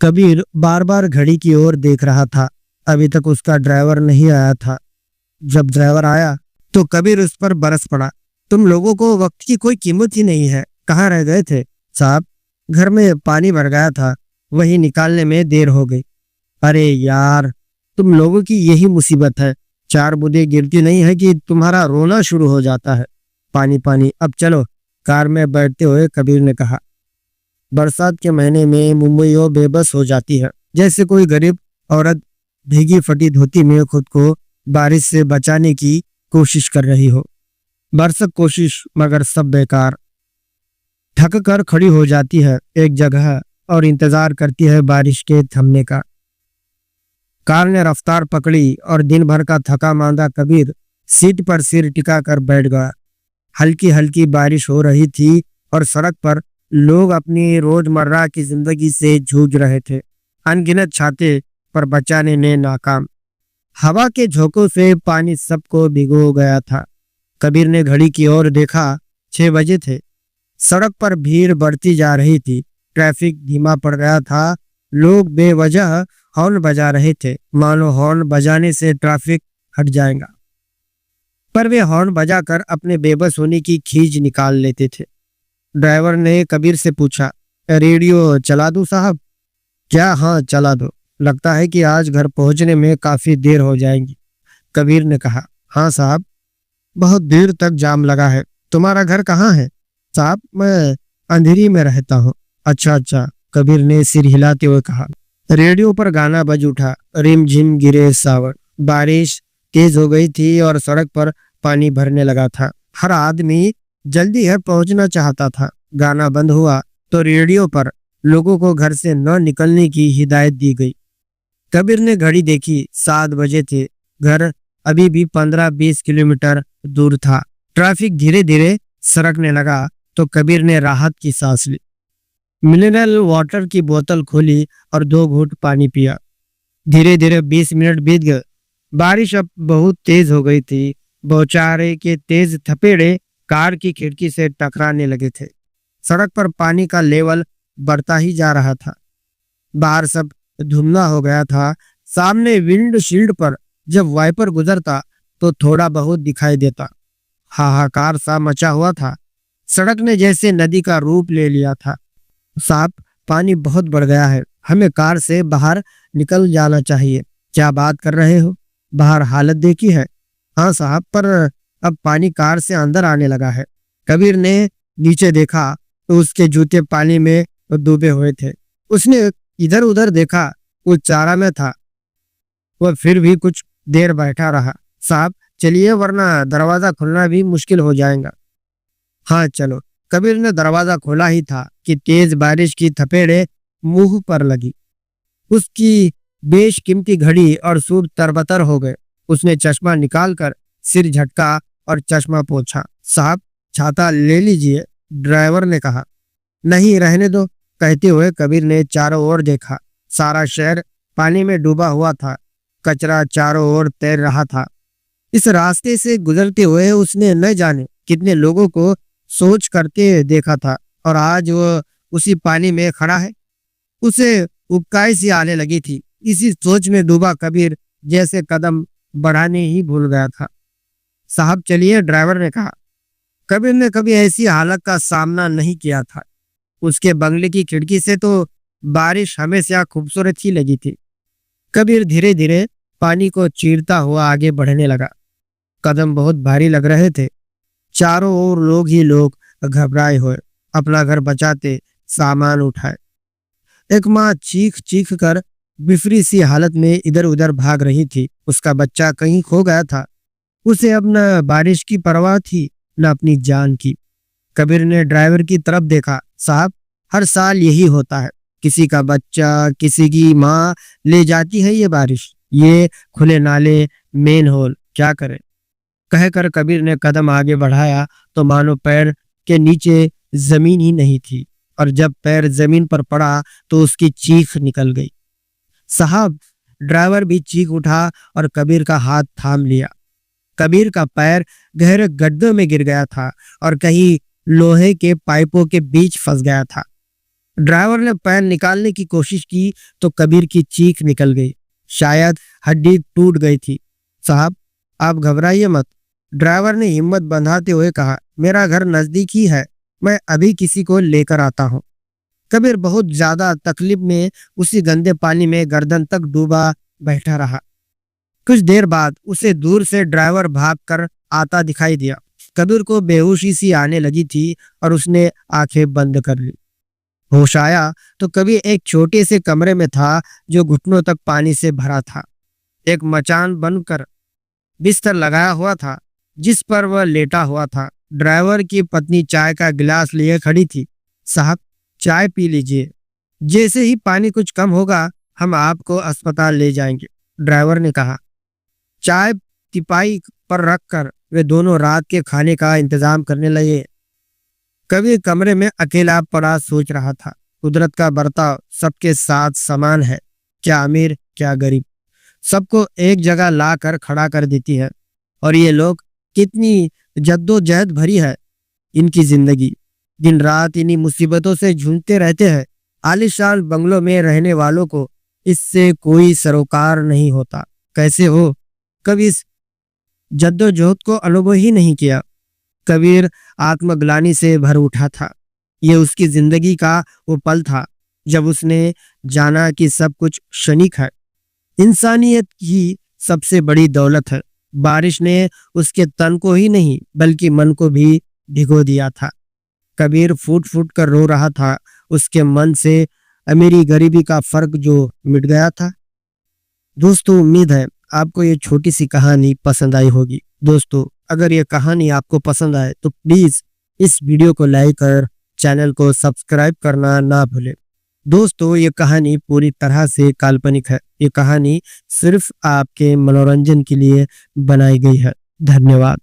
कबीर बार बार घड़ी की ओर देख रहा था। अभी तक उसका ड्राइवर नहीं आया था। जब ड्राइवर आया तो कबीर उस पर बरस पड़ा। तुम लोगों को वक्त की कोई कीमत ही नहीं है, कहाँ रह गए थे? साहब, घर में पानी भर गया था, वही निकालने में देर हो गई। अरे यार, तुम लोगों की यही मुसीबत है। चार बूंदें गिरती नहीं है कि तुम्हारा रोना शुरू हो जाता है। पानी पानी, अब चलो। कार में बैठते हुए कबीर ने कहा। बरसात के महीने में मुंबई और बेबस हो जाती है, जैसे कोई गरीब औरत भीगी फटी धोती में खुद को बारिश से बचाने की कोशिश कर रही हो। भरसक कोशिश, मगर सब बेकार। थक कर खड़ी हो जाती है एक जगह और इंतजार करती है बारिश के थमने का। कार ने रफ्तार पकड़ी और दिन भर का थका मांदा कबीर सीट पर सिर टिका कर बैठ गया। हल्की हल्की बारिश हो रही थी और सड़क पर लोग अपनी रोजमर्रा की जिंदगी से जूझ रहे थे। अनगिनत छाते पर बचाने में नाकाम। हवा के झोंकों से पानी सबको भिगो गया था। कबीर ने घड़ी की ओर देखा। 6 बजे थे। सड़क पर भीड़ बढ़ती जा रही थी। ट्रैफिक धीमा पड़ गया था। लोग बेवजह हॉर्न बजा रहे थे, मानो हॉर्न बजाने से ट्रैफिक हट जाएगा। पर वे हॉर्न बजाकर अपने बेबस होने की खींच निकाल लेते थे। ड्राइवर ने कबीर से पूछा, रेडियो चला दूं साहब? क्या? हाँ, चला दो। लगता है कि आज घर पहुंचने में काफी देर हो जाएगी। कबीर ने कहा। हाँ साहब, बहुत देर तक जाम लगा है। तुम्हारा घर कहाँ है? साहब, मैं अंधेरी में रहता हूँ। अच्छा अच्छा, कबीर ने सिर हिलाते हुए कहा। रेडियो पर गाना बज उठा। रिम झिम गिरे सावन। बारिश तेज हो गई थी और सड़क पर पानी भरने लगा था। हर आदमी जल्दी घर पहुंचना चाहता था। गाना बंद हुआ तो रेडियो पर लोगों को घर से न निकलने की हिदायत दी गई। कबीर ने घड़ी देखी। 7 बजे थे। घर अभी भी 15-20 किलोमीटर दूर था। ट्रैफिक धीरे धीरे सरकने लगा तो कबीर ने राहत की सांस ली। मिनरल वाटर की बोतल खोली और 2 घूंट पानी पिया। धीरे धीरे 20 मिनट बीत गए। बारिश अब बहुत तेज हो गई थी। बौछारें के तेज थपेड़े कार की खिड़की से टकराने लगे थे। सड़क पर पानी का लेवल बढ़ता ही जा रहा था। बाहर सब धुंधला हो गया था। सामने विंडशील्ड पर जब वाइपर गुजरता तो थोड़ा बहुत दिखाई देता। हाहाकार सा मचा हुआ था। सड़क ने जैसे नदी का रूप ले लिया था। साहब, पानी बहुत बढ़ गया है, हमें कार से बाहर निकल जाना चाहिए। क्या बात कर रहे हो? बाहर हालत देखी है? हाँ साहब, पर अब पानी कार से अंदर आने लगा है। कबीर ने नीचे देखा तो उसके जूते पानी में डूबे हुए थे। उसने इधर उधर देखा, वो चारा में था। वह फिर भी कुछ देर बैठा रहा। साहब चलिए, वरना दरवाजा खुलना भी मुश्किल हो जाएगा। हाँ चलो। कबीर ने दरवाजा खोला ही था कि तेज बारिश की थपेड़े मुंह पर लगी। उसकी बेशकीमती घड़ी और सूट तरबतर हो गए। उसने चश्मा निकालकर सिर झटका और चश्मा पोंछा। साहब, छाता ले लीजिए, ड्राइवर ने कहा। नहीं, रहने दो, कहते हुए कबीर ने चारों ओर देखा। सारा शहर पानी में डूबा हुआ था। कचरा चारों ओर तैर रहा था। इस रास्ते से गुजरते हुए उसने न जाने कितने लोगों को सोच करते देखा था, और आज वो उसी पानी में खड़ा है। उसे उबकाई सी आने लगी थी। इसी सोच में डूबा कबीर जैसे कदम बढ़ाने ही भूल गया था। साहब चलिए, ड्राइवर ने कहा। कबीर ने कभी ऐसी हालत का सामना नहीं किया था। उसके बंगले की खिड़की से तो बारिश हमेशा खूबसूरत ही लगी थी। कबीर धीरे धीरे पानी को चीरता हुआ आगे बढ़ने लगा। कदम बहुत भारी लग रहे थे। चारों ओर लोग ही लोग घबराए हुए अपना घर बचाते सामान उठाए। एक माँ चीख चीख कर बिफरी सी हालत में इधर उधर भाग रही थी। उसका बच्चा कहीं खो गया था। उसे अब न बारिश की परवाह थी, न अपनी जान की। कबीर ने ड्राइवर की तरफ देखा। साहब, हर साल यही होता है। किसी का बच्चा, किसी की माँ ले जाती है ये बारिश। ये खुले नाले, मेन होल, क्या करे? कहकर कबीर ने कदम आगे बढ़ाया तो मानो पैर के नीचे जमीन ही नहीं थी, और जब पैर जमीन पर पड़ा तो उसकी चीख निकल गई। साहब, ड्राइवर भी चीख उठा और कबीर का हाथ थाम लिया। कबीर का पैर गहरे गड्ढे में गिर गया था और कहीं लोहे के पाइपों के बीच फंस गया था। ड्राइवर ने पेन निकालने की कोशिश की तो कबीर की चीख निकल गई। शायद हड्डी टूट गई थी। साहब, आप घबराइए मत, ड्राइवर ने हिम्मत बंधाते हुए कहा। मेरा घर नजदीक ही है, मैं अभी किसी को लेकर आता हूँ। कबीर बहुत ज्यादा तकलीफ में उसी गंदे पानी में गर्दन तक डूबा बैठा रहा। कुछ देर बाद उसे दूर से ड्राइवर भागकर आता दिखाई दिया। कबीर को बेहोशी सी आने लगी थी और उसने आंखें बंद कर ली। होश आया तो कबीर एक छोटे से कमरे में था जो घुटनों तक पानी से भरा था। एक मचान बनकर बिस्तर लगाया हुआ था जिस पर वह लेटा हुआ था। ड्राइवर की पत्नी चाय का गिलास लिए खड़ी थी। साहब, चाय पी लीजिए, जैसे ही पानी कुछ कम होगा हम आपको अस्पताल ले जाएंगे, ड्राइवर ने कहा। चाय तिपाई पर रखकर वे दोनों रात के खाने का इंतजाम करने लगे। कबीर कमरे में अकेला पड़ा सोच रहा था। कुदरत का बर्ताव सबके साथ समान है, क्या अमीर क्या गरीब, सबको एक जगह ला कर खड़ा कर देती है। और ये लोग कितनी जद्दोजहद भरी है इनकी जिंदगी, दिन रात इन्हीं मुसीबतों से जूझते रहते हैं। आलीशान बंगलों में रहने वालों को इससे कोई सरोकार नहीं होता। कैसे हो? कभी इस जद्दोजहद को अनुभव ही नहीं किया। कबीर आत्मग्लानि से भर उठा था। ये उसकी जिंदगी का वो पल था जब उसने जाना कि सब कुछ क्षणिक है। इंसानियत ही सबसे बड़ी दौलत है। बारिश ने उसके तन को ही नहीं बल्कि मन को भी भिगो दिया था। कबीर फूट फूट कर रो रहा था। उसके मन से अमीरी गरीबी का फर्क जो मिट गया था। दोस्तों, उम्मीद है आपको ये छोटी सी कहानी पसंद आई होगी। दोस्तों, अगर ये कहानी आपको पसंद आए तो प्लीज इस वीडियो को लाइक और चैनल को सब्सक्राइब करना ना भूलें। दोस्तों, ये कहानी पूरी तरह से काल्पनिक है। ये कहानी सिर्फ आपके मनोरंजन के लिए बनाई गई है। धन्यवाद।